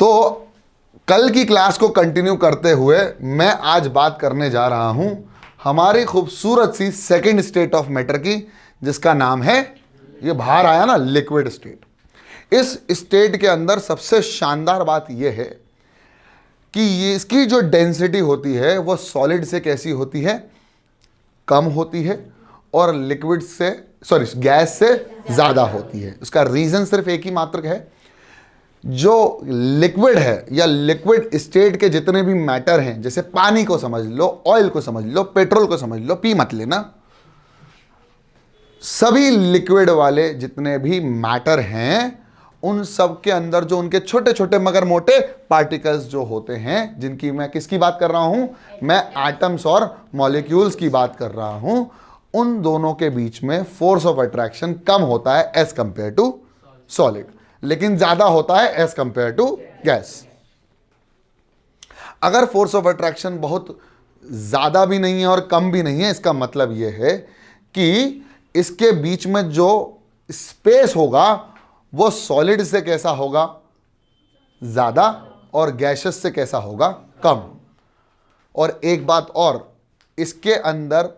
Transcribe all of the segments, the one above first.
तो कल की क्लास को कंटिन्यू करते हुए मैं आज बात करने जा रहा हूं हमारी खूबसूरत सी सेकंड स्टेट ऑफ मैटर की, जिसका नाम है, ये बाहर आया ना, लिक्विड स्टेट। इस स्टेट के अंदर सबसे शानदार बात यह है कि ये इसकी जो डेंसिटी होती है वो सॉलिड से कैसी होती है, कम होती है, और लिक्विड से, सॉरी, गैस से ज़्यादा होती है। उसका रीज़न सिर्फ एक ही मात्र है, जो लिक्विड है या लिक्विड स्टेट के जितने भी मैटर हैं, जैसे पानी को समझ लो, ऑयल को समझ लो, पेट्रोल को समझ लो, पी मत लेना, सभी लिक्विड वाले जितने भी मैटर हैं उन सब के अंदर जो उनके छोटे छोटे मगर मोटे पार्टिकल्स जो होते हैं, जिनकी मैं किसकी बात कर रहा हूं, मैं एटम्स और मॉलिक्यूल्स की बात कर रहा हूं, उन दोनों के बीच में फोर्स ऑफ अट्रैक्शन कम होता है एज कंपेयर टू सॉलिड, लेकिन ज्यादा होता है एज कंपेयर टू गैस। अगर फोर्स ऑफ अट्रैक्शन बहुत ज्यादा भी नहीं है और कम भी नहीं है, इसका मतलब यह है कि इसके बीच में जो स्पेस होगा वो सॉलिड से कैसा होगा, ज्यादा, और गैसेस से कैसा होगा, कम। और एक बात और, इसके अंदर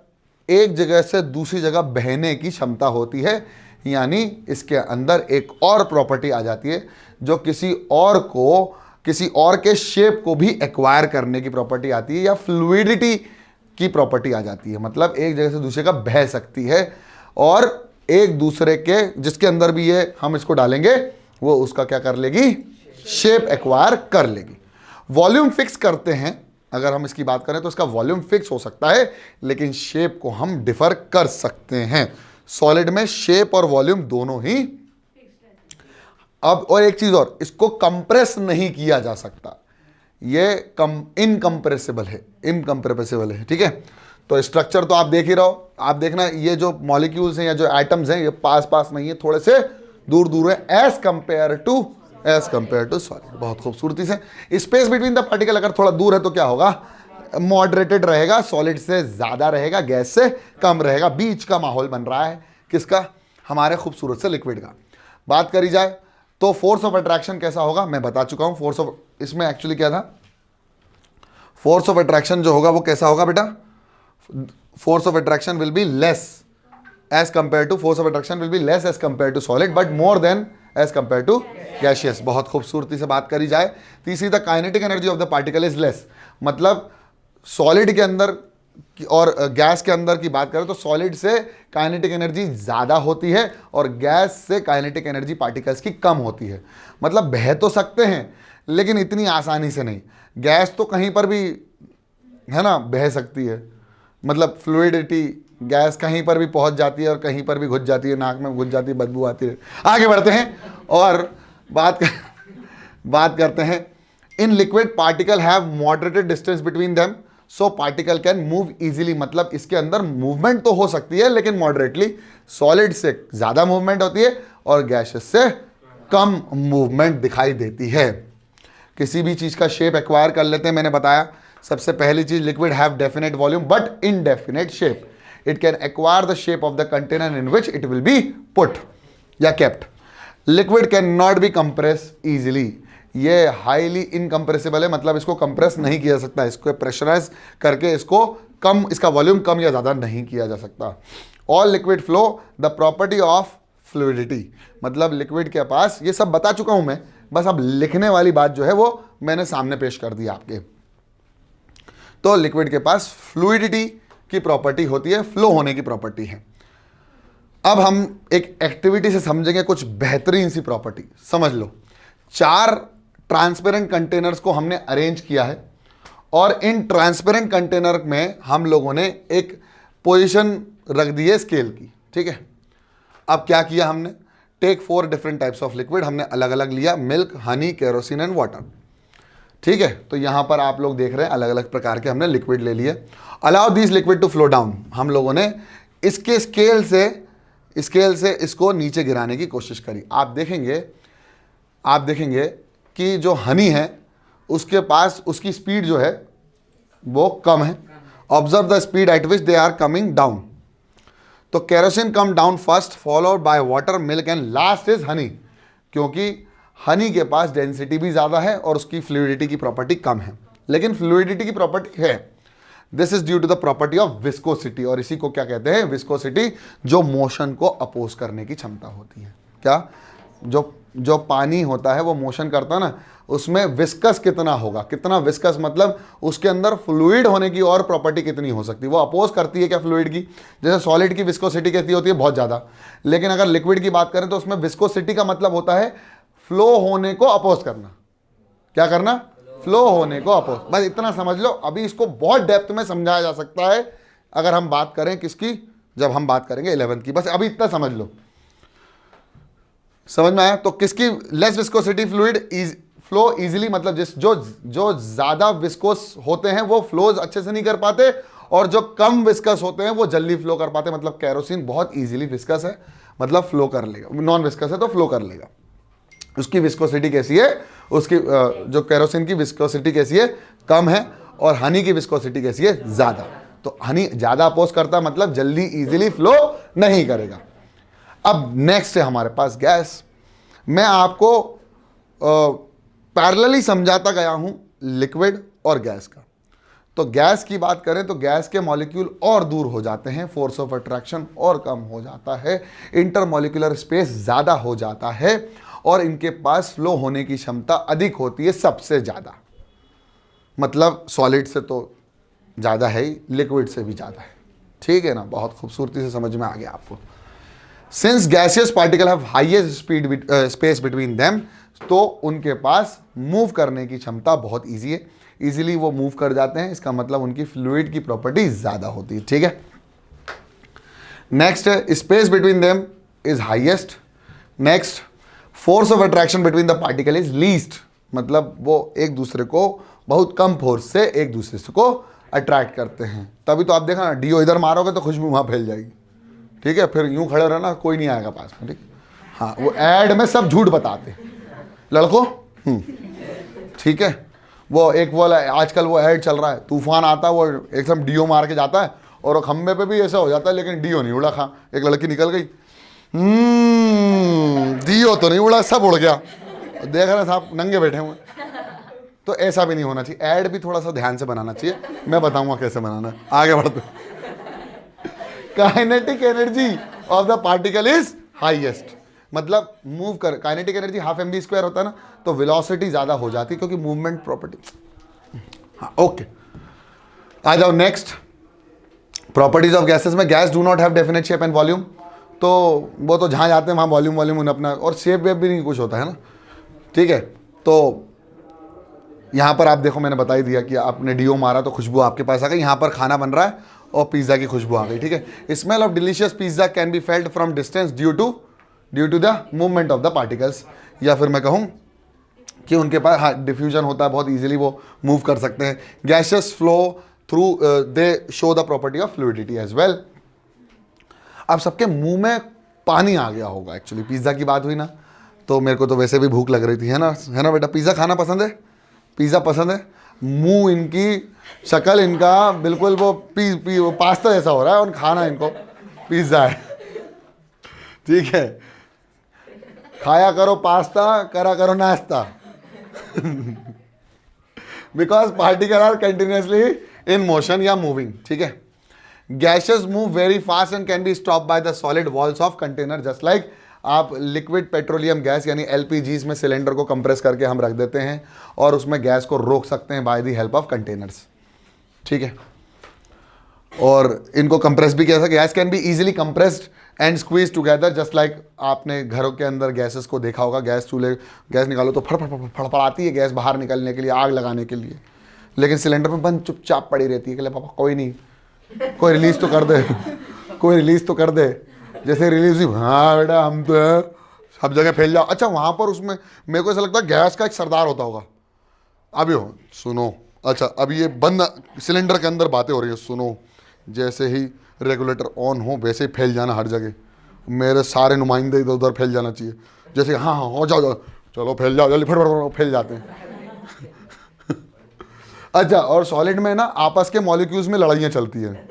एक जगह से दूसरी जगह बहने की क्षमता होती है, यानी इसके अंदर एक और प्रॉपर्टी आ जाती है जो किसी और के शेप को भी एक्वायर करने की प्रॉपर्टी आती है, या फ्लूइडिटी की प्रॉपर्टी आ जाती है। मतलब एक जगह से दूसरे का बह सकती है और एक दूसरे के, जिसके अंदर भी ये हम इसको डालेंगे, वो उसका क्या कर लेगी, शेप एक्वायर कर लेगी। वॉल्यूम फिक्स करते हैं, अगर हम इसकी बात करें तो इसका वॉल्यूम फिक्स हो सकता है, लेकिन शेप को हम डिफर कर सकते हैं। सॉलिड में शेप और वॉल्यूम दोनों ही। अब और एक चीज और, इसको कंप्रेस नहीं किया जा सकता, ये इनकंप्रेसिबल है, ठीक है। तो स्ट्रक्चर तो आप देख ही रहो, आप देखना ये जो मॉलिक्यूल्स हैं या जो एटम्स हैं, ये पास पास नहीं है, थोड़े से दूर दूर है एज कंपेयर टू सॉलिड। बहुत खूबसूरती से स्पेस बिटवीन द पार्टिकल अगर थोड़ा दूर है तो क्या होगा, मॉडरेटेड रहेगा, सॉलिड से ज्यादा रहेगा, गैस से कम रहेगा, बीच का माहौल बन रहा है। किसका, हमारे खूबसूरत से लिक्विड का। बात करी जाए तो फोर्स ऑफ अट्रैक्शन कैसा होगा, मैं बता चुका हूं। फोर्स ऑफ, इसमें एक्चुअली क्या था, फोर्स ऑफ अट्रैक्शन जो होगा वो कैसा होगा बेटा, force of attraction will be less as compared to solid but more than as compared to gaseous। बहुत खूबसूरती से बात करी जाए। तीसरी, the kinetic energy of the particle is less. मतलब सॉलिड के अंदर और गैस के अंदर की बात करें तो सॉलिड से काइनेटिक एनर्जी ज़्यादा होती है और गैस से काइनेटिक एनर्जी पार्टिकल्स की कम होती है। मतलब बह तो सकते हैं लेकिन इतनी आसानी से नहीं। गैस तो कहीं पर भी है ना बह सकती है, मतलब फ्लूइडिटी, गैस कहीं पर भी पहुंच जाती है और कहीं पर भी घुस जाती है, नाक में घुस जाती है, बदबू आती है। आगे बढ़ते हैं और बात करते हैं। In liquid particle have moderated distance between them so particle can move easily. मतलब इसके अंदर मूवमेंट तो हो सकती है लेकिन मॉडरेटली। सॉलिड से ज़्यादा मूवमेंट होती है और गैसेस से कम मूवमेंट दिखाई देती है। किसी भी चीज़ का शेप एक्वायर कर लेते हैं, मैंने बताया सबसे पहली चीज, liquid have definite volume but indefinite shape. It can acquire the shape of the container in which it will be put या kept. Liquid can not be compress easily. ये हाईली इनकंप्रेसिबल है, मतलब इसको कंप्रेस नहीं किया जा सकता, इसको प्रेशराइज करके इसको कम, इसका वॉल्यूम कम या ज़्यादा नहीं किया जा सकता। All liquid flow the property of fluidity. मतलब लिक्विड के पास, ये सब बता चुका हूं मैं, बस अब लिखने वाली बात जो है वो मैंने सामने पेश कर दी आपके। तो लिक्विड के पास फ्लूइडिटी की प्रॉपर्टी होती है, फ्लो होने की प्रॉपर्टी है। अब हम एक एक्टिविटी से समझेंगे कुछ बेहतरीन सी प्रॉपर्टी। समझ लो, 4 ट्रांसपेरेंट कंटेनर्स को हमने अरेंज किया है और इन ट्रांसपेरेंट कंटेनर में हम लोगों ने एक पोजीशन रख दी है स्केल की, ठीक है। अब क्या किया हमने, take 4 different types of liquid, हमने अलग अलग लिया, milk, honey, kerosene and water, ठीक है। तो यहां पर आप लोग देख रहे हैं अलग अलग प्रकार के हमने लिक्विड ले लिए। Allow this liquid to flow down. हम लोगों ने इसके स्केल से इसको नीचे गिराने की कोशिश करी। आप देखेंगे कि जो हनी है उसके पास उसकी स्पीड जो है वो कम है। Observe the speed at which they are coming down. तो kerosene come down first followed by water, milk and last is honey. क्योंकि हनी के पास डेंसिटी भी ज़्यादा है और उसकी फ्लूइडिटी की प्रॉपर्टी कम है, लेकिन फ्लूइडिटी की प्रॉपर्टी है। This is due to the property of viscosity, और इसी को क्या कहते हैं, विस्कोसिटी, जो मोशन को अपोज करने की क्षमता होती है। क्या, जो पानी होता है वो मोशन करता है ना, उसमें विस्कस कितना होगा, कितना विस्कस मतलब उसके अंदर फ्लूइड होने की और प्रॉपर्टी कितनी हो सकती है, वो अपोज करती है क्या फ्लूइड की। जैसे सॉलिड की विस्कोसिटी कैसी होती है, बहुत ज़्यादा, लेकिन अगर लिक्विड की बात करें तो उसमें विस्कोसिटी का मतलब होता है फ्लो होने को अपोज करना। क्या करना, फ्लो होने को अपोज। बस इतना समझ लो, अभी इसको बहुत डेप्थ में समझाया जा सकता है अगर हम बात करें किसकी, जब हम बात करेंगे 11th की। बस अभी इतना समझ लो, समझ में आया। तो किसकी less viscosity fluid flow easily, मतलब जो ज्यादा विस्कोस होते हैं वो फ्लोज अच्छे से नहीं कर पाते, और जो कम विस्कस होते हैं वो जल्दी फ्लो कर पाते। मतलब केरोसिन बहुत इजीली विस्कस है, मतलब फ्लो कर लेगा, नॉन विस्कस है तो फ्लो कर लेगा। उसकी विस्कोसिटी कैसी है, उसकी जो केरोसिन की विस्कोसिटी कैसी है, कम है, और हनी की विस्कोसिटी कैसी है, ज्यादा। तो हनी ज्यादा अपोज करता है, मतलब जल्दी इजीली फ्लो नहीं करेगा। अब नेक्स्ट है हमारे पास गैस। मैं आपको पैरेलली समझाता गया हूं लिक्विड और गैस का। तो गैस की बात करें तो गैस के मॉलिक्यूल और दूर हो जाते हैं, फोर्स ऑफ अट्रैक्शन और कम हो जाता है, इंटरमॉलिक्यूलर स्पेस ज़्यादा हो जाता है, और इनके पास फ्लो होने की क्षमता अधिक होती है, सबसे ज़्यादा। मतलब सॉलिड से तो ज़्यादा है ही, लिक्विड से भी ज़्यादा है। ठीक है ना, बहुत खूबसूरती से समझ में आ गया आपको। Since gaseous particle have highest speed space between them, तो उनके पास मूव करने की क्षमता बहुत ईजी है, इजीली वो मूव कर जाते हैं। इसका मतलब उनकी फ्लूइड की प्रॉपर्टी ज़्यादा होती है। ठीक है, नेक्स्ट है space between them is highest. Next, force of attraction between the particle is least, मतलब वो एक दूसरे को बहुत कम फोर्स से एक दूसरे को अट्रैक्ट करते हैं। तभी तो आप देखा ना, डीओ इधर मारोगे तो खुशबू वहाँ फैल जाएगी। ठीक है, फिर यूं खड़े रहना, कोई नहीं आएगा पास में। ठीक है, हाँ, वो ऐड में सब झूठ बताते लड़कों। ठीक है, वो एक वो आजकल वो ऐड चल रहा है, तूफान आता है, वो एकदम डीओ मार के जाता है, और वो खंबे पे भी ऐसा हो जाता है, लेकिन डीओ नहीं उड़ा। खा, एक लड़की निकल गई, डीओ तो नहीं उड़ा, सब उड़ गया। देख रहे साहब नंगे बैठे हुए। तो ऐसा भी नहीं होना चाहिए, ऐड भी थोड़ा सा ध्यान से बनाना चाहिए। मैं बताऊंगा कैसे बनाना है, आगे बढ़ते। Kinetic energy of the particle is highest, मतलब मूव कर, काइनेटिक एनर्जी हाफ mv² होता है ना, तो वेलोसिटी ज्यादा हो जाती है क्योंकि मूवमेंट प्रॉपर्टी। हाँ, ओके, आ जाओ नेक्स्ट। प्रॉपर्टीज ऑफ गैसेस में, gas do not have definite shape and volume, तो वो तो जहाँ जाते हैं वहाँ वॉल्यूम उन्हें अपना, और शेप वेप भी नहीं कुछ होता है ना। ठीक है, तो यहाँ पर आप देखो, मैंने बता ही दिया कि आपने डीओ मारा तो खुशबू आपके पास आ गई। यहाँ पर खाना बन रहा है और पिज्ज़ा की खुशबू आ गई। ठीक है, smell of delicious pizza can be felt from distance due to the movement of the particles, या फिर मैं कहूँ कि उनके पास हाँ डिफ्यूजन होता है, बहुत इजीली वो मूव कर सकते हैं। Gases flow through they show the property of fluidity as well. अब सबके मुंह में पानी आ गया होगा, एक्चुअली पिज़्ज़ा की बात हुई ना, तो मेरे को तो वैसे भी भूख लग रही थी, है ना बेटा। पिज़्ज़ा खाना पसंद है, पिज़्ज़ा पसंद है। मुंह इनकी, शक्ल इनका बिल्कुल वो वो पास्ता जैसा हो रहा है, और खाना इनको पिज़्ज़ा है। ठीक है, खाया करो पास्ता, करा करो नाश्ता। Because particle are continuously in motion या मूविंग। ठीक है, gases move very fast and can be stop by the solid walls of container, just like आप लिक्विड पेट्रोलियम गैस यानी एलपीजीज में सिलेंडर को कंप्रेस करके हम रख देते हैं और उसमें गैस को रोक सकते हैं by the help of containers. ठीक है, और इनको कंप्रेस भी किया जा सकता है। Gas can be easily compressed and squeeze together, just like आपने घरों के अंदर गैसेस को देखा होगा, गैस चूल्हे गैस निकालो तो फड़फड़ाती है गैस बाहर निकलने के लिए, आग लगाने के लिए, लेकिन सिलेंडर में बंद चुपचाप पड़ी रहती है कि पापा कोई नहीं, कोई रिलीज तो कर दे, कोई रिलीज तो कर दे। जैसे रिलीज हुई, हाँ बेटा हम तो है, सब जगह फैल जाओ। अच्छा, वहाँ पर उसमें मेरे को ऐसा लगता है गैस का एक सरदार होता होगा। अभी हो सुनो, अच्छा अभी ये बंद सिलेंडर के अंदर बातें हो रही है, सुनो, जैसे ही रेगुलेटर ऑन हो वैसे ही फैल जाना हर जगह, मेरे सारे नुमाइंदे इधर उधर फैल जाना चाहिए। जैसे हाँ हाँ हो जाओ, चलो फैल जाओ जल्दी, फट फैल जाते हैं। अच्छा, और सॉलिड में ना आपस के मॉलिक्यूल्स में लड़ाइयाँ चलती हैं,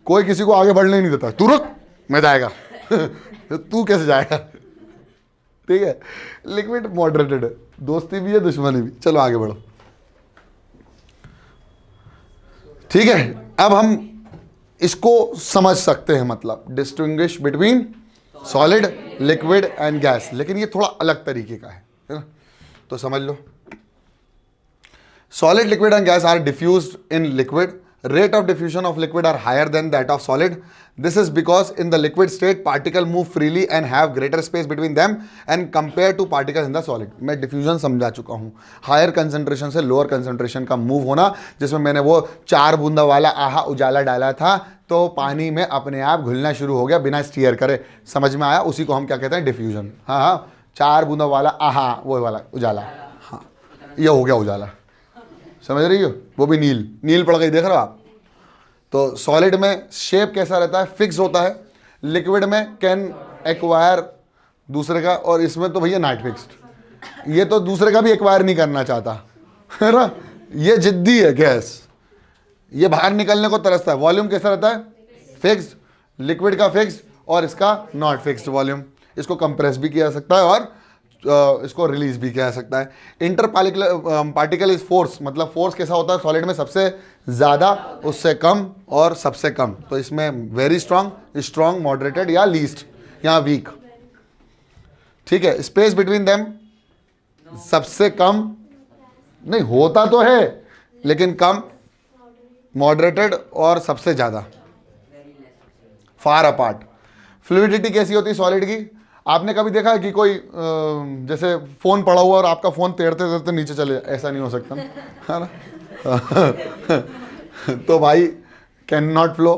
कोई किसी को आगे बढ़ने नहीं देता। तू रुक, मैं जाएगा। तू कैसे जाएगा? ठीक है, लिक्विड मॉडरेटेड है, दोस्ती भी है दुश्मनी भी। चलो आगे बढ़ो। ठीक है, अब हम इसको समझ सकते हैं, मतलब distinguish between solid, liquid and gas, लेकिन ये थोड़ा अलग तरीके का है ना, तो समझ लो। Solid, liquid and gas are diffused in liquid. Rate of diffusion of liquid are higher than that of solid. This is because in the liquid state particles move freely and have greater space between them and compared to particles in the solid. मैं diffusion समझा चुका हूँ, higher concentration से lower concentration का move होना, जिसमें मैंने वो 4 बूंदा वाला आहा उजाला डाला था तो पानी में अपने आप घुलना शुरू हो गया बिना स्टीयर करे। समझ में आया? उसी को हम क्या कहते हैं? डिफ्यूजन। हाँ हाँ, 4 बूंदा वाला आहा वो वाला उजाला, हाँ ये हो गया उजाला। समझ रही हो? वो भी नील नील पड़ गई, देख रहे हो आप? तो सॉलिड में शेप कैसा रहता है? फिक्स होता है। लिक्विड में कैन एक्वायर दूसरे का, और इसमें तो भैया नॉट फिक्स्ड, ये तो दूसरे का भी एक्वायर नहीं करना चाहता, है ना? ये जिद्दी है गैस, ये बाहर निकलने को तरसता है। वॉल्यूम कैसा रहता है? फिक्स्ड। लिक्विड का फिक्स्ड और इसका नॉट फिक्स्ड वॉल्यूम। इसको कंप्रेस भी किया जा सकता है और इसको रिलीज भी किया जा सकता है। इंटर पार्टिकल इज फोर्स, मतलब फोर्स कैसा होता है सॉलिड में? सबसे ज़्यादा, उससे कम और सबसे कम। तो इसमें वेरी स्ट्रांग, स्ट्रांग, मॉडरेटेड या लीस्ट, यहाँ वीक। ठीक है, स्पेस बिटवीन देम सबसे कम नहीं होता तो है लेकिन कम, मॉडरेटेड और सबसे ज़्यादा, फार अपार्ट। फ्लूइडिटी कैसी होती है सॉलिड की? आपने कभी देखा है कि कोई जैसे फ़ोन पड़ा हुआ और आपका फ़ोन तैरते तैरते नीचे चले? ऐसा नहीं हो सकता ना, है ना? तो भाई can not flow,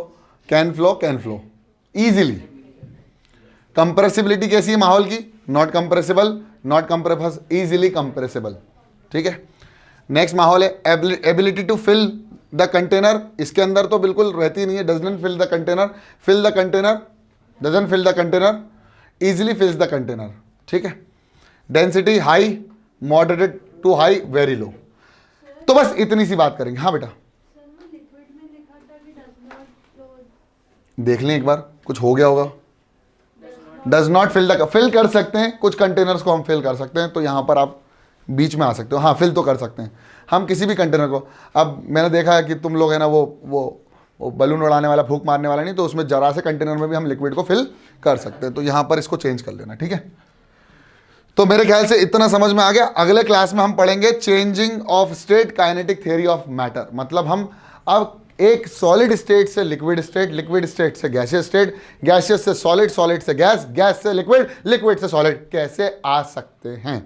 can flow, can flow easily. Compressibility कैसी है माहौल की? Not compressible, not compress, easily compressible. ठीक है, नेक्स्ट माहौल है ability to fill the container. इसके अंदर तो बिल्कुल रहती नहीं है, doesn't fill the container, fill the container, doesn't fill the container, easily fills the container. ठीक है, density high, moderated to high, very low. तो बस इतनी सी बात करेंगे। हाँ बेटा, देख लें एक बार, कुछ हो गया होगा। Does not fill the, fill कर सकते हैं कुछ कंटेनर्स को, हम फिल कर सकते हैं। तो यहाँ पर आप बीच में आ सकते हो। हाँ, फिल तो कर सकते हैं हम किसी भी कंटेनर को। अब मैंने देखा है कि तुम लोग है ना वो बलून उड़ाने वाला, फूंक मारने वाला नहीं, तो उसमें जरा से कंटेनर में भी हम लिक्विड को फिल कर सकते हैं। तो यहाँ पर इसको चेंज कर लेना। ठीक है, तो मेरे ख्याल से इतना समझ में आ गया। अगले क्लास में हम पढ़ेंगे changing of state, kinetic theory of matter. मतलब हम अब एक सॉलिड स्टेट से लिक्विड स्टेट, लिक्विड स्टेट से गैसियस स्टेट, गैसियस से सॉलिड, सॉलिड से गैस, गैस से लिक्विड, लिक्विड से सॉलिड कैसे आ सकते हैं।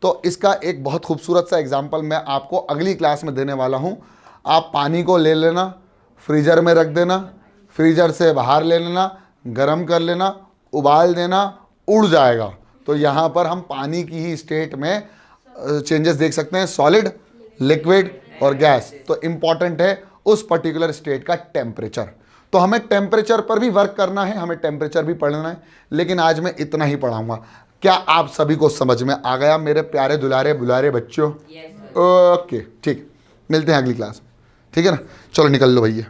तो इसका एक बहुत खूबसूरत सा एग्जाम्पल मैं आपको अगली क्लास में देने वाला हूँ। आप पानी को ले लेना, फ्रीजर में रख देना, फ्रीजर से बाहर ले लेना, गर्म कर लेना, उबाल देना, उड़ जाएगा। तो यहाँ पर हम पानी की ही स्टेट में चेंजेस देख सकते हैं, सॉलिड, लिक्विड और गैस। तो इम्पॉर्टेंट है उस पर्टिकुलर स्टेट का टेम्परेचर। तो हमें टेम्परेचर पर भी वर्क करना है, हमें टेम्परेचर भी पढ़ना है। लेकिन आज मैं इतना ही पढ़ाऊँगा। क्या आप सभी को समझ में आ गया मेरे प्यारे दुलारे बुलारे बच्चों? ओके, ठीक, मिलते हैं अगली क्लास। ठीक है ना, चलो निकल लो भैया।